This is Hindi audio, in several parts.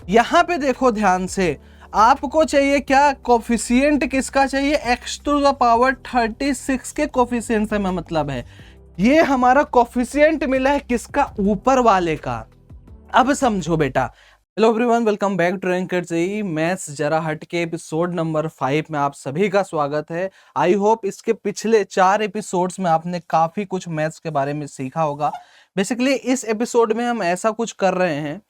यहाँ पे देखो ध्यान से, आपको चाहिए क्या, कोफिशिएंट किसका चाहिए, x टू द पावर 36 के कोफिशिएंट से मैं मतलब है, ये हमारा कोफिशिएंट मिला है किसका, ऊपर वाले का। अब समझो बेटा। Hello everyone, welcome back to Ranker JEE maths जरा हट के एपिसोड नंबर 5 में आप सभी का स्वागत है। आई होप इसके पिछले 4 एपिसोड्स में आपने काफी कुछ मैथ्स के बारे में सीखा होगा। बेसिकली इस एपिसोड में हम ऐसा कुछ कर रहे हैं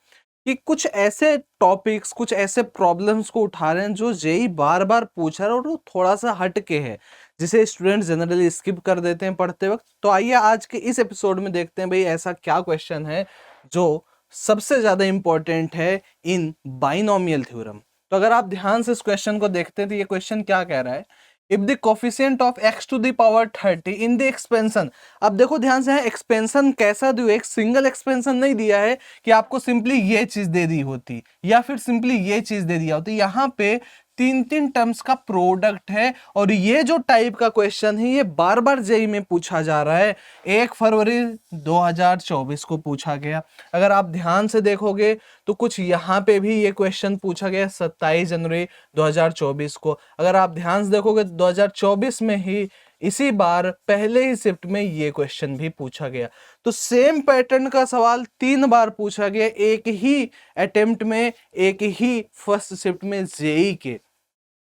कि कुछ ऐसे टॉपिक्स, कुछ ऐसे प्रॉब्लम्स को उठा रहे हैं जो जेईई बार बार पूछ रहा है और वो थोड़ा सा हट के है, जिसे स्टूडेंट जनरली स्किप कर देते हैं पढ़ते वक्त। तो आइए आज के इस एपिसोड में देखते हैं भाई ऐसा क्या क्वेश्चन है जो सबसे ज्यादा इंपॉर्टेंट है इन बाइनोमियल थ्योरम। तो अगर आप ध्यान से इस क्वेश्चन को देखते हैं तो ये क्वेश्चन क्या कह रहा है, if the coefficient of x to the power 30 in the expansion. अब देखो ध्यान से, एक्सपेंशन कैसा दिया, एक सिंगल एक्सपेंशन नहीं दिया है कि आपको सिंपली ये चीज दे दी होती या फिर सिंपली ये चीज दे दिया होती। यहाँ पे तीन तीन टर्म्स का प्रोडक्ट है और ये जो टाइप का क्वेश्चन है ये बार बार जेईई में पूछा जा रहा है। 1 फरवरी 2024 को पूछा गया। अगर आप ध्यान से देखोगे तो कुछ यहाँ पे भी ये क्वेश्चन पूछा गया 27 जनवरी 2024 को। अगर आप ध्यान से देखोगे 2024 में ही इसी बार पहले ही शिफ्ट में ये क्वेश्चन भी पूछा गया। तो सेम पैटर्न का सवाल 3 बार पूछा गया एक ही अटेम्प्ट में, एक ही फर्स्ट शिफ्ट में जेईई के।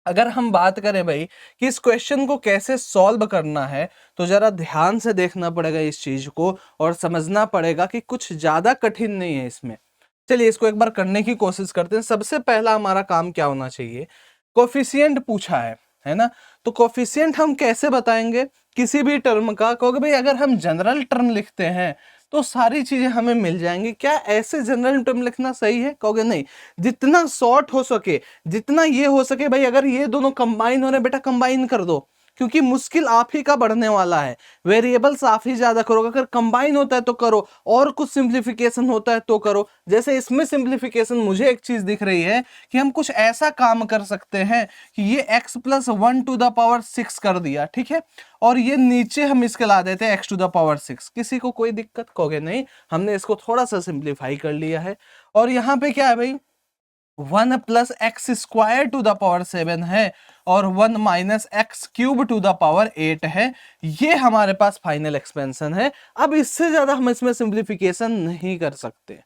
अगर हम बात करें भाई कि इस क्वेश्चन को कैसे सॉल्व करना है तो जरा ध्यान से देखना पड़ेगा इस चीज को और समझना पड़ेगा कि कुछ ज्यादा कठिन नहीं है इसमें। चलिए इसको एक बार करने की कोशिश करते हैं। सबसे पहला हमारा काम क्या होना चाहिए, कोफिशिएंट पूछा है ना, तो कोफिशिएंट हम कैसे बताएंगे किसी भी टर्म का, क्योंकि भाई अगर हम जनरल टर्म लिखते हैं तो सारी चीजें हमें मिल जाएंगी। क्या ऐसे जनरल टर्म लिखना सही है, कहोगे नहीं, जितना शॉर्ट हो सके, जितना ये हो सके भाई, अगर ये दोनों कंबाइन हो रहे बेटा कंबाइन कर दो, क्योंकि मुश्किल आप ही का बढ़ने वाला है। वेरिएबल्स आप ही ज्यादा करोगे, अगर कंबाइन होता है तो करो और कुछ सिंप्लीफिकेशन होता है तो करो। जैसे इसमें सिंप्लीफिकेशन मुझे एक चीज दिख रही है कि हम कुछ ऐसा काम कर सकते हैं कि ये x plus 1 to the power 6 कर दिया, ठीक है, और ये नीचे हम इसके ला देते हैं x टू द पावर 6। किसी को कोई दिक्कत, कहोगे नहीं, हमने इसको थोड़ा सा सिंप्लीफाई कर लिया है। और यहाँ पे क्या है भाई, 1 plus x square to the power 7 है और 1 minus x cube to the power 8 है। ये हमारे पास फाइनल एक्सपेंशन है। अब इससे ज्यादा हम इसमें सिंप्लीफिकेशन नहीं कर सकते।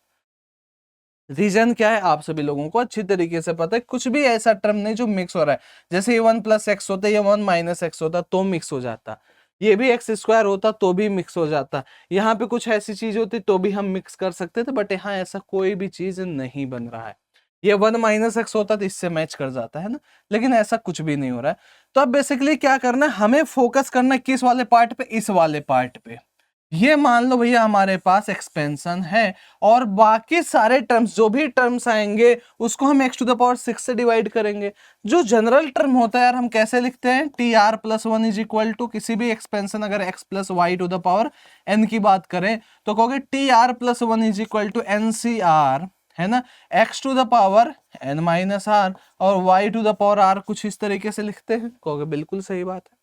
रीजन क्या है आप सभी लोगों को अच्छी तरीके से पता है, कुछ भी ऐसा टर्म नहीं जो मिक्स हो रहा है। जैसे ये 1 प्लस एक्स होता है, ये 1 माइनस एक्स होता तो मिक्स हो जाता, ये भी एक्स स्क्वायर होता तो भी मिक्स हो जाता, यहाँ पे कुछ ऐसी चीज होती तो भी हम मिक्स कर सकते थे, बट यहाँ ऐसा कोई भी चीज नहीं बन रहा है। ये 1 माइनस एक्स होता तो इससे मैच कर जाता है ना, लेकिन ऐसा कुछ भी नहीं हो रहा है। तो अब बेसिकली क्या करना है, हमें फोकस करना है किस वाले पार्ट पे, इस वाले पार्ट पे। ये मान लो भैया हमारे पास एक्सपेंशन है और बाकी सारे टर्म्स, जो भी टर्म्स आएंगे उसको हम x टू द पावर 6 से डिवाइड करेंगे। जो जनरल टर्म होता है यार हम कैसे लिखते हैं, T R plus 1 is equal to किसी भी एक्सपेंशन, अगर x plus y to the power n की बात करें तो कहोगे T R plus 1 is equal to N C R, है ना, x to the power n minus R और y to the power r, कुछ इस तरीके से लिखते हैं। कहोगे बिल्कुल सही बात है।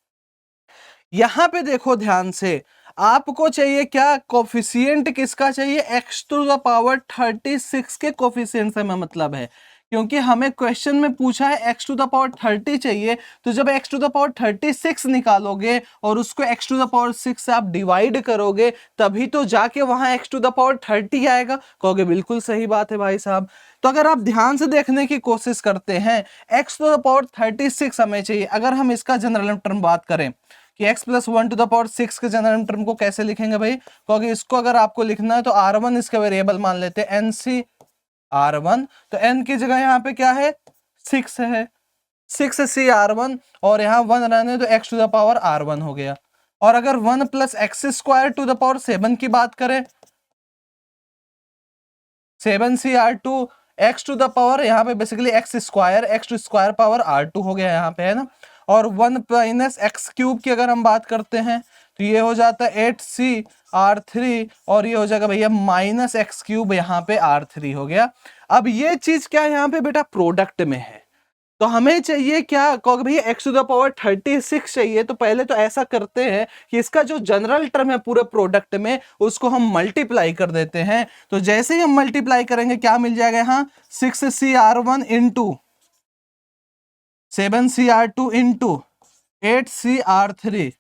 यहां पे देखो ध्यान से, आपको चाहिए क्या, कोफिशिएंट किसका चाहिए, x टू द पावर 36 के कोफिशिएंट से मैं मतलब है, क्योंकि हमें क्वेश्चन में पूछा है x टू द पावर 30 चाहिए। तो जब x टू द पावर 36 निकालोगे और उसको x टू द पावर 6 से आप डिवाइड करोगे तभी तो जाके वहां x टू द पावर 30 आएगा। कहोगे बिल्कुल सही बात है भाई साहब। तो अगर आप ध्यान से देखने की कोशिश करते हैं, x टू द पावर 36 हमें चाहिए। अगर हम इसका जनरल टर्म बात करें कि x plus 1 to the power 6 के जनरल टर्म को कैसे लिखेंगे भाई, क्योंकि इसको अगर आपको लिखना है तो r1 इसका वेरिएबल मान लेते हैं, nc r1, तो n की जगह यहाँ पे क्या है, 6 है, 6c r1 और यहाँ 1 रहने तो x to the power r1 हो गया। और अगर 1 plus x square to the power 7 की बात करें, 7c r2, x to the power यहाँ पे basically x square, x to square power r2 हो गया यहाँ पे, है ना। और 1 माइनस एक्स क्यूब की अगर हम बात करते हैं तो ये हो जाता है 8c r3 और ये हो जाएगा भैया माइनस एक्स क्यूब, यहाँ पे r3 हो गया। अब ये चीज क्या है यहाँ पे बेटा, प्रोडक्ट में है। तो हमें चाहिए क्या, कहोगे भैया एक्स टू द पावर 36 चाहिए। तो पहले तो ऐसा करते हैं कि इसका जो जनरल टर्म है पूरे प्रोडक्ट में उसको हम मल्टीप्लाई कर देते हैं। तो जैसे ही हम मल्टीप्लाई करेंगे क्या मिल जाएगा यहाँ, 6CR1 into 7CR2 into 8CR3,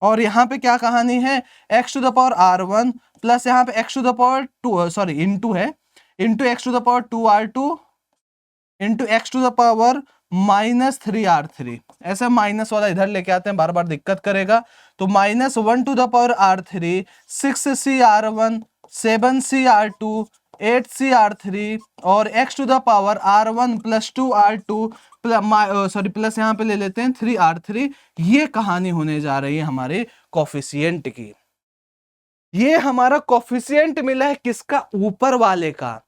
और यहाँ पे क्या कहानी है, x to the power R1 plus यहाँ पे x to the power 2, sorry into है, into x to the power 2R2 into x to the power -3R3। ऐसे माइनस वाला इधर लेके आते हैं, बार बार दिक्कत करेगा। तो -1 to the power R3, 6CR1, 7CR2, 8CR3 और x to the power R1 plus 2R2 sorry plus यहाँ पे ले लेते हैं 3R3। ये कहानी होने जा रही है हमारे कोफिशिएंट की। ये हमारा कोफिशिएंट मिला है किसका, ऊपर वाले का।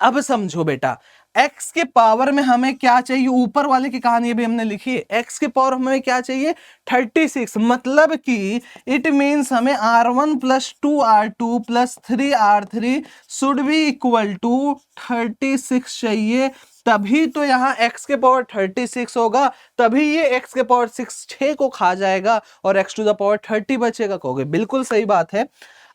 अब समझो बेटा, x के पावर में हमें क्या चाहिए, ऊपर वाले की कहानी भी हमने लिखी है, x के पावर हमें क्या चाहिए 36, मतलब कि इट मींस हमें R1 plus 2R2 plus 3R3 should be equal to 36 चाहिए। तभी तो यहाँ x के पावर 36 होगा, तभी ये x के पावर 6 को खा जाएगा और x टू द पावर 30 बचेगा। कहोगे बिल्कुल सही बात है।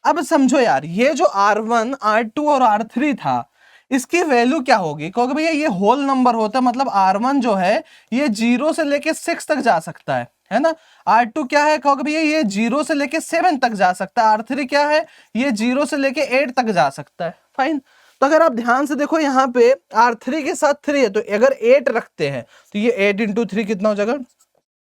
अब समझो यार, ये जो R1, R2 और R3 था इसकी वैल्यू क्या होगी, क्योंकि भैया ये होल नंबर होता है, मतलब R1 जो है ये 0 से लेके 6 तक जा सकता है ना। R2 क्या है, क्योंकि भैया ये 0 से लेके 7 तक जा सकता है। R3 क्या है, ये 0 से लेके 8 तक जा सकता है। फाइन। तो अगर आप ध्यान से देखो यहाँ पे R3 के साथ 3 है, तो अगर 8 रखते हैं तो ये 8 इंटू 3 कितना हो जाएगा,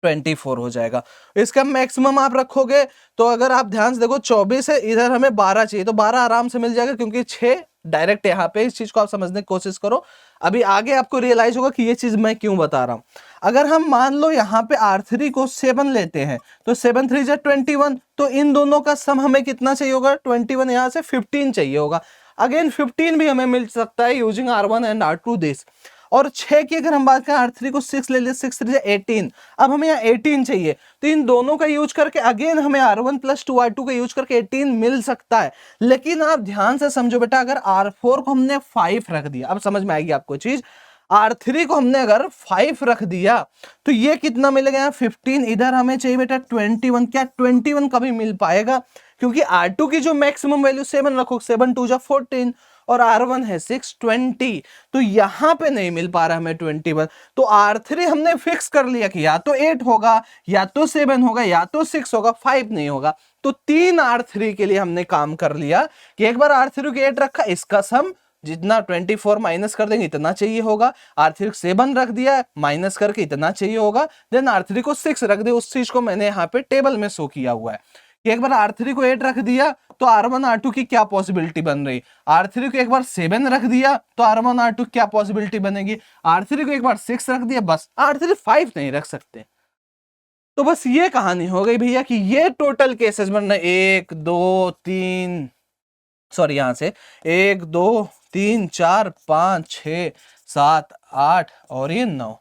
24 हो जाएगा। इसका मैक्सिमम आप रखोगे तो अगर आप ध्यान से देखो 24 है, इधर हमें 12 चाहिए, तो 12 आराम से मिल जाएगा, क्योंकि 6 डायरेक्ट यहाँ पे। इस चीज को आप समझने की कोशिश करो, अभी आगे आपको रियलाइज होगा कि ये चीज मैं क्यों बता रहा हूं। अगर हम मान लो यहाँ पे R3 को 7 लेते हैं तो 7 3 जा 21, तो इन दोनों का सम हमें कितना चाहिए होगा, 21, यहाँ से 15 चाहिए होगा। अगेन 15 भी हमें मिल सकता है using R1 and R2 this. और 6 की अगर हम बात करें, R3 को 6 ले ले, 6 3 18, अब हमें यहाँ 18 चाहिए, तो इन दोनों का यूज करके अगेन हमें R1 प्लस 2R2 का यूज करके 18 मिल सकता है। लेकिन आप ध्यान से समझो बेटा, अगर R4 को हमने 5 रख दिया, अब समझ में आएगी आपको चीज, R3 को हमने अगर 5 रख दिया तो ये कितना मिलेगा यहाँ 15, इधर हमें चाहिए बेटा 21। क्या 21 कभी मिल पाएगा, क्योंकि R2 की जो मैक्सिमम वैल्यू 7 रखो, 7 2 जा 14 और R1 है 6 20, तो यहां पे नहीं मिल पा रहा हमें 21। तो R3 हमने फिक्स कर लिया कि या तो 8 होगा, या तो 7 होगा, या तो 6 होगा, 5 नहीं होगा। तो 3 R3 के लिए हमने काम कर लिया कि एक बार R3 को 8 रखा, इसका सम जितना 24 माइनस कर देंगे इतना चाहिए होगा। R3 को 7 रख दिया माइनस करके इतना चाहिए होगा, देन R3 को 6 रख दिया। उस चीज को मैंने यहाँ पे टेबल में शो किया हुआ है कि एक बार R3 को 8 रख दिया तो R1 R2 की क्या पॉसिबिलिटी बन रही, R3 को एक बार 7 रख दिया तो R1 R2 क्या पॉसिबिलिटी बनेगी, R3 को एक बार 6 रख दिया, बस R3 5 नहीं रख सकते। तो बस ये कहानी हो गई भैया कि ये टोटल केसेस बनना 1 2 3, सॉरी यहां से 1 2 3 4 5 6 7 8 और ये 9।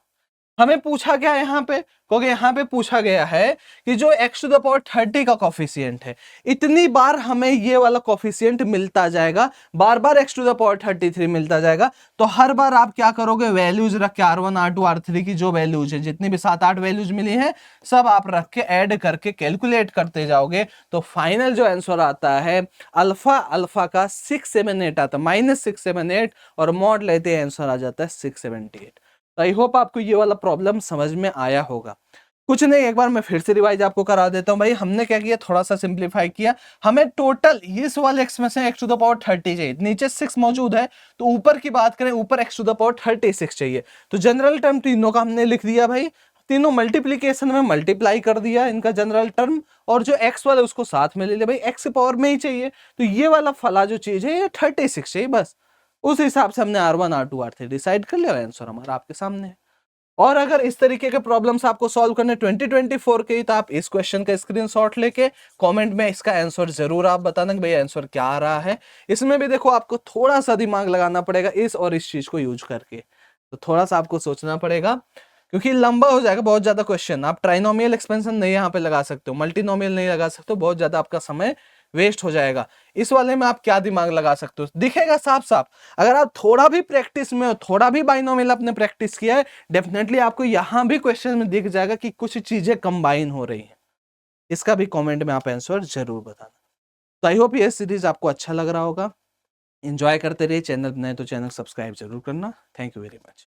हमें पूछा गया यहाँ पे, क्योंकि यहाँ पे पूछा गया है कि जो x टू द पावर 30 का कोफिशिएंट है, इतनी बार हमें ये वाला कोफिशिएंट मिलता जाएगा, बार बार x टू द पावर 33 मिलता जाएगा। तो हर बार आप क्या करोगे, वैल्यूज रख के R1 R2 R3 की जो वैल्यूज है, जितनी भी 7-8 वैल्यूज मिली हैं, सब आप रख के ऐड करके कैलकुलेट करते जाओगे। तो फाइनल जो आंसर आता है अल्फा का 678 आता है, -678, और मॉड लेते आंसर आ जाता है 678। आई होप आपको ये वाला प्रॉब्लम समझ में आया होगा। कुछ नहीं, एक बार मैं फिर से रिवाइज आपको करा देता हूं। भाई हमने क्या किया, थोड़ा सा सिंप्लीफाई किया। हमें टोटल इस वाले एक्स में से x टू द पावर 30 चाहिए, नीचे 6 मौजूद है, तो ऊपर की बात करें, ऊपर x टू द पावर 36 चाहिए। तो जनरल टर्म तीनों का हमने लिख दिया भाई, तीनों मल्टीप्लीकेशन में मल्टीप्लाई कर दिया इनका जनरल टर्म, और जो x वाला उसको साथ में ले लिया। भाई x के पावर में ही चाहिए, तो ये वाला फला जो चीज है ये 36 चाहिए, बस उस हिसाब से हमने R1 R2 R3 डिसाइड कर लिया। आंसर हमारा आपके सामने है। और अगर इस तरीके के प्रॉब्लम्स आपको सॉल्व करने 2024 के, तो आप इस क्वेश्चन का स्क्रीनशॉट लेके कमेंट में इसका आंसर जरूर आप बताना कि भाई आंसर क्या आ रहा है। इसमें भी देखो आपको थोड़ा सा दिमाग लगाना पड़ेगा इस और इस चीज को यूज करके, तो थोड़ा सा आपको सोचना पड़ेगा, क्योंकि लंबा हो जाएगा बहुत ज्यादा क्वेश्चन। आप ट्राइनोमियल एक्सपेंशन नहीं यहाँ पे लगा सकते हो, मल्टीनोमियल नहीं लगा सकते हो, बहुत ज्यादा आपका समय वेस्ट हो जाएगा। इस वाले में आप क्या दिमाग लगा सकते हो, दिखेगा साफ साफ। अगर आप थोड़ा भी प्रैक्टिस में हो, थोड़ा भी बाइनोमियल आपने प्रैक्टिस किया है, डेफिनेटली आपको यहां भी क्वेश्चन में दिख जाएगा कि कुछ चीजें कंबाइन हो रही है। इसका भी कमेंट में आप आंसर जरूर बताना। तो आई होप ये सीरीज आपको अच्छा लग रहा होगा। एंजॉय करते रहिए। चैनल बनाए तो चैनल सब्सक्राइब जरूर करना। Thank you very much.